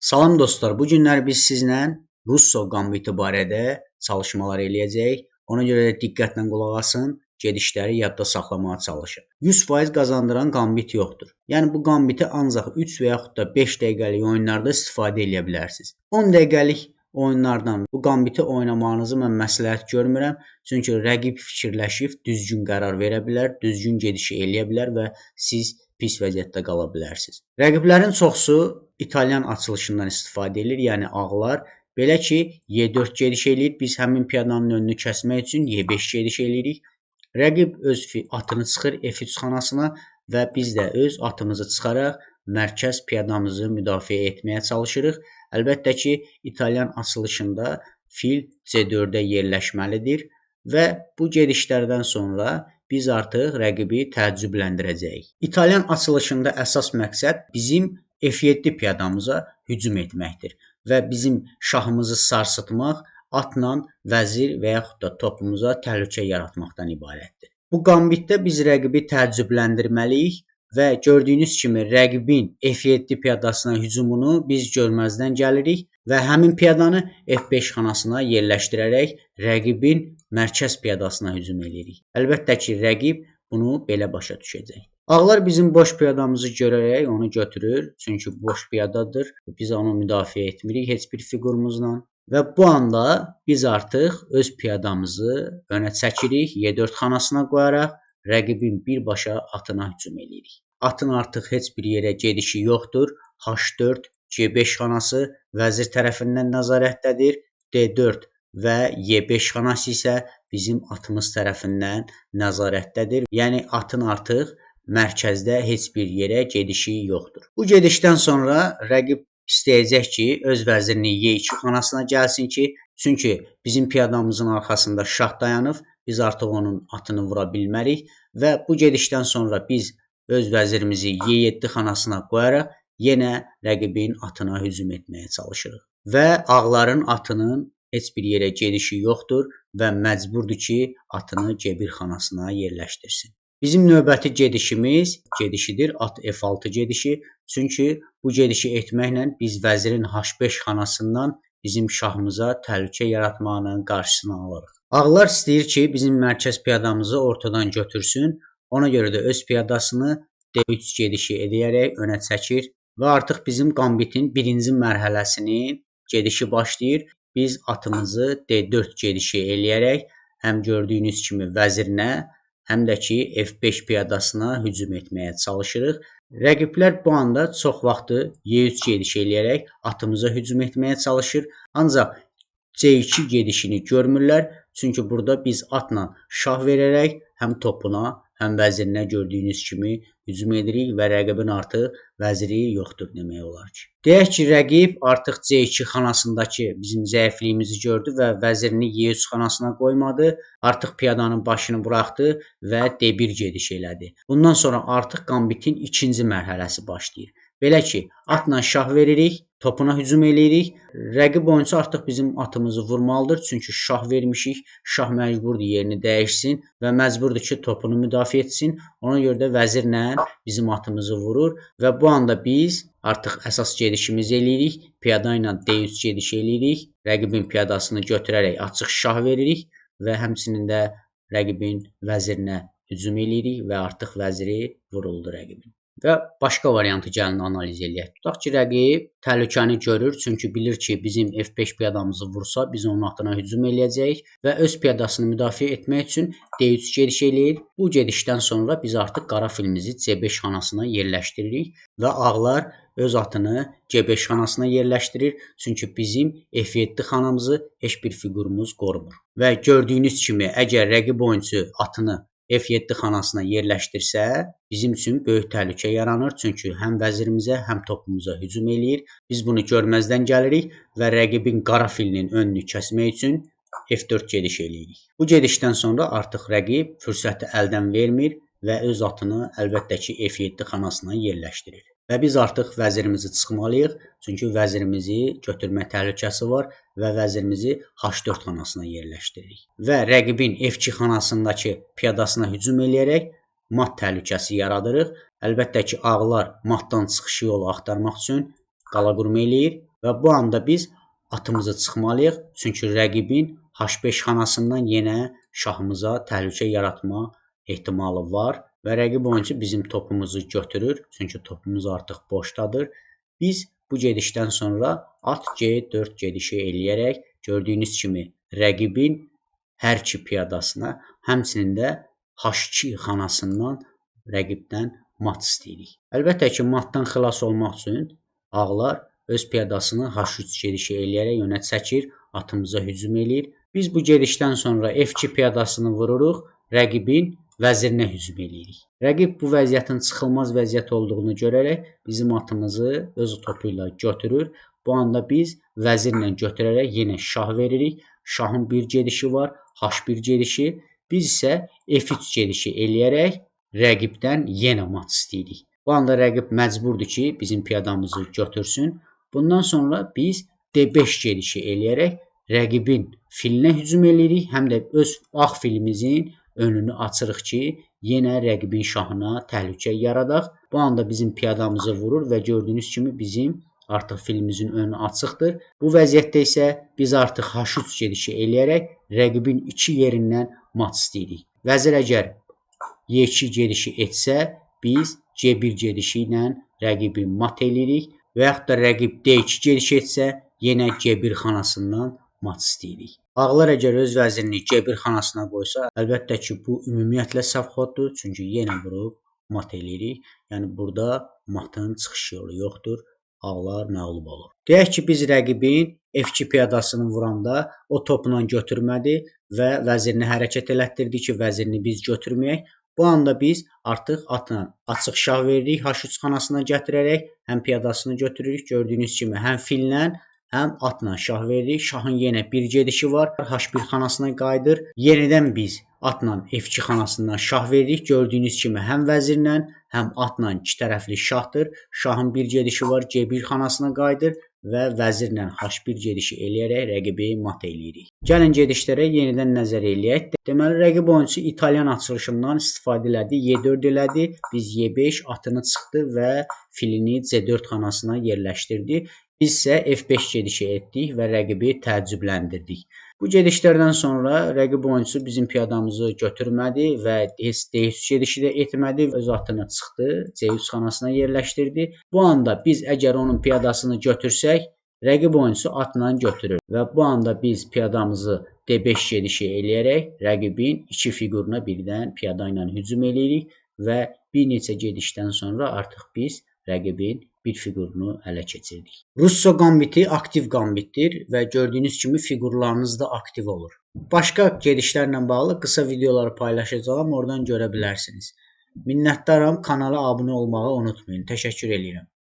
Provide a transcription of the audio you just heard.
Salam dostlar, bu günlər biz sizlə Russo qambiti barədə çalışmalar eləyəcəyik. Ona görə də diqqətlə qulaq asın, gedişləri yadda saxlamağa çalışın. 100% qazandıran qambit yoxdur. Yəni bu qambiti ancaq 3 və yaxud da 5 dəqiqəlik oyunlarda istifadə edə bilərsiniz. 10 dəqiqəlik oyunlardan bu qambiti oynamağınızı mən məsləhət görmürəm. Çünki rəqib fikirləşib düzgün qərar verə bilər, düzgün gedişi eləyə bilər və siz pis vəziyyətdə qala bilərsiniz. Rəqiblərin çoxusu İtalyan açılışından istifadə edir, yəni ağlar. Belə ki, Y4 gediş eləyir. Biz həmin piyadanın önünü kəsmək üçün Y5 gediş eləyirik. Rəqib öz atını çıxır F3 xanasına və biz də öz atımızı çıxaraq mərkəz piyadamızı müdafiə etməyə çalışırıq. Əlbəttə ki, İtalyan açılışında fil C4-ə yerləşməlidir və bu gedişlərdən sonra biz artıq rəqibi təəccübləndirəcəyik. İtalyan açılışında əsas məqsəd bizim F7 piyadamıza hücum etməkdir və bizim şahımızı sarsıtmaq, atla vəzir və yaxud da topumuza təhlükə yaratmaqdan ibarətdir. Bu qambitdə biz rəqibi təəccübləndirməliyik və gördüyünüz kimi rəqibin F7 piyadasına hücumunu biz görməzdən gəlirik və həmin piyadanı F5 xanasına yerləşdirərək rəqibin mərkəz piyadasına hücum edirik. Əlbəttə ki, rəqib bunu belə başa düşəcək. Ağlar bizim boş piyadamızı görərək onu götürür, çünki boş piyadadır. Biz onu müdafiə etmirik heç bir figurumuzla və bu anda biz artıq öz piyadamızı önə çəkirik, Y4 xanasına qoyaraq rəqibin birbaşa atına hücum edirik. Atın artıq heç bir yerə gedişi yoxdur. H4, C5 xanası vəzir tərəfindən nəzarətdədir. D4 və Y5 xanası isə bizim atımız tərəfindən nəzarətdədir. Yəni atın artıq mərkəzdə heç bir yerə gedişi yoxdur. Bu gedişdən sonra rəqib istəyəcək ki, öz vəzirini Y2 xanasına gəlsin ki, çünki bizim piyadamızın arxasında şah dayanıb, biz artıq onun atını vura bilmərik və bu gedişdən sonra biz öz vəzirimizi Y7 xanasına qoyaraq yenə rəqibin atına hücum etməyə çalışırıq. Və ağların atının heç bir yerə gedişi yoxdur və məcburdur ki, atını C1 xanasına yerləşdirsin. Bizim növbəti gedişidir, at F6 gedişi. Çünki bu gedişi etməklə biz vəzirin H5 xanasından bizim şahımıza təhlükə yaratmağının qarşısını alırıq. Ağlar istəyir ki, bizim mərkəz piyadamızı ortadan götürsün. Ona görə də öz piyadasını D3 gedişi edərək önə çəkir və artıq bizim qambitin birinci mərhələsinin gedişi başlayır. Biz atımızı D4 gedişi eləyərək həm gördüyünüz kimi vəzirinə, həm də ki F5 piyadasına hücum etməyə çalışırıq. Rəqiblər bu anda çox vaxtı Y3 gedişi eləyərək atımıza hücum etməyə çalışır. Ancaq C2 gedişini görmürlər. Çünki burada biz atla şah verərək həm topuna, həm vəzirinə gördüyünüz kimi hücum edirik və rəqibin artıq vəziri yoxdur demək olar ki. Deyək ki, rəqib artıq C2 xanasındakı bizim zəifliyimizi gördü və vəzirini Y3 xanasına qoymadı. Artıq piyadanın başını buraxdı və D1 gediş elədi. Bundan sonra artıq qambitin ikinci mərhələsi başlayır. Belə ki, atla şah veririk, topuna hücum eləyirik. Rəqib oyunçu artıq bizim atımızı vurmalıdır. Çünki şah vermişik, şah məcburdur yerini dəyişsin və məcburdur ki, topunu müdafiə etsin. Ona görə də vəzirlə bizim atımızı vurur və bu anda biz artıq əsas gedişimizi eləyirik. Piyada ilə D3 gediş eləyirik. Rəqibin piyadasını götürərək açıq şah veririk və həmçinin də rəqibin vəzirinə hücum eləyirik və artıq vəziri vuruldu rəqibin. Və başqa variantı gəlin analiz eləyək. Tutaq ki, rəqib təhlükəni görür, çünki bilir ki, bizim F5 piyadamızı vursa, biz onun atına hücum eləyəcəyik və öz piyadasını müdafiə etmək üçün D3 gediş eləyir. Bu gedişdən sonra biz artıq qara filimizi C5 xanasına yerləşdiririk və ağlar öz atını C5 xanasına yerləşdirir, çünki bizim F7 xanamızı heç bir figurumuz qorumur. Və gördüyünüz kimi, əgər rəqib oyunçu atını F7 xanasına yerləşdirsə, bizim üçün böyük təhlükə yaranır. Çünki həm vəzirimizə, həm topumuza hücum eləyir. Biz bunu görməzdən gəlirik və rəqibin qara filinin önünü kəsmək üçün F4 gediş eləyirik. Bu gedişdən sonra artıq rəqib fürsəti əldən vermir və öz atını əlbəttə ki F7 xanasına yerləşdirir. Və biz artıq vəzirimizi çıxmalıyıq. Çünki vəzirimizi götürmə təhlükəsi var və vəzirimizi H4 xanasına yerləşdiririk. Və rəqibin F2 xanasındakı piyadasına hücum eləyərək mat təhlükəsi yaradırıq. Əlbəttə ki, ağlar matdan çıxış yolu axtarmaq üçün qala qurma eləyir və bu anda biz atımızı çıxmalıyıq. Çünki rəqibin H5 xanasından yenə şahımıza təhlükə yaratma ehtimalı var və rəqib oyunçu bizim topumuzu götürür. Çünki topumuz artıq boşdadır. Biz bu gedişdən sonra at G4 gedişi eləyərək gördüyünüz kimi rəqibin hər iki piyadasına, həmçinin də H2 xanasından rəqibdən mat istəyirik. Əlbəttə ki, matdan xilas olmaq üçün ağlar öz piyadasını H3 gedişi eləyərək önə çəkir, atımıza hücum eləyir. Biz bu gedişdən sonra F2 piyadasını vururuq, rəqibin vəzirinə hücum eləyirik. Rəqib bu vəziyyətin çıxılmaz vəziyyət olduğunu görərək bizim atımızı öz topu ilə götürür. Bu anda biz vəzirlə götürərək yenə şah veririk. Şahın bir gedişi var, H1 gedişi. Biz isə F3 gedişi eləyərək rəqibdən yenə mat istəyirik. Bu anda rəqib məcburdur ki, bizim piyadamızı götürsün. Bundan sonra biz D5 gedişi eləyərək rəqibin filinə hücum eləyirik, həm də öz ağ filimizin önünü açırıq ki, yenə rəqibin şahına təhlükə yaradaq. Bu anda bizim piyadamızı vurur və gördüyünüz kimi bizim artıq filimizin önü açıqdır. Bu vəziyyətdə isə biz artıq H3 gedişi eləyərək rəqibin 2 yerindən mat istəyirik. Vəzir əgər Y2 gedişi etsə, biz C1 gedişi ilə rəqibi mat eləyirik və yaxud da rəqib D2 gedişi etsə, yenə C1 xanasından mat istəyirik. Ağlar əgər öz vəzirini C1 xanasına qoysa, əlbəttə ki, bu ümumiyyətlə səhv xoddur, çünki yenə vurub mat eləyirik. Yəni burada matın çıxış yolu yoxdur. Ağlar məğlub olur. Deyək ki, biz rəqibin F2 piyadasını vuranda o topla götürmədi və vəzirini hərəkət elətdirdi ki, vəzirini biz götürməyək. Bu anda biz artıq atla açıq şah veririk, H3 xanasına gətirərək həm piyadasını götürürük. Gördüyünüz kimi həm fillə, həm atla şah veririk. Şahın yenə bir gedişi var. H1 xanasına qayıdır. Yenidən biz atla F2 xanasından şah veririk. Gördüyünüz kimi həm vəzirlə, həm atla iki tərəfli şahdır. Şahın bir gedişi var. C1 xanasına qayıdır və vəzirlə H1 gedişi eləyərək rəqibi mat eləyirik. Gəlin gedişlərə yenidən nəzər eləyək. Deməli, rəqib oyunçu İtalyan açılışından istifadə elədi. Y4 elədi. Biz Y5 atını çıxdı və filini C4 xanasına yerləşdirdi. Biz isə F5 gedişi etdik və rəqibi təəccübləndirdik. Bu gedişlərdən sonra rəqib oyunçu bizim piyadamızı götürmədi və D3 gedişi də etmədi. Öz atını çıxdı, C3 xanasına yerləşdirdi. Bu anda biz əgər onun piyadasını götürsək, rəqib oyunçu atla götürür və bu anda biz piyadamızı D5 gedişi eləyərək rəqibin iki fiquruna birdən piyada ilə hücum eləyirik və bir neçə gedişdən sonra artıq biz rəqibin bir fiqurunu ələ keçirdik. Russo qambiti aktiv qambitdir və gördüyünüz kimi fiqurlarınız da aktiv olur. Başqa gedişlərlə bağlı qısa videoları paylaşacağam, oradan görə bilərsiniz. Minnətdaram, kanala abunə olmağı unutmayın. Təşəkkür edirəm.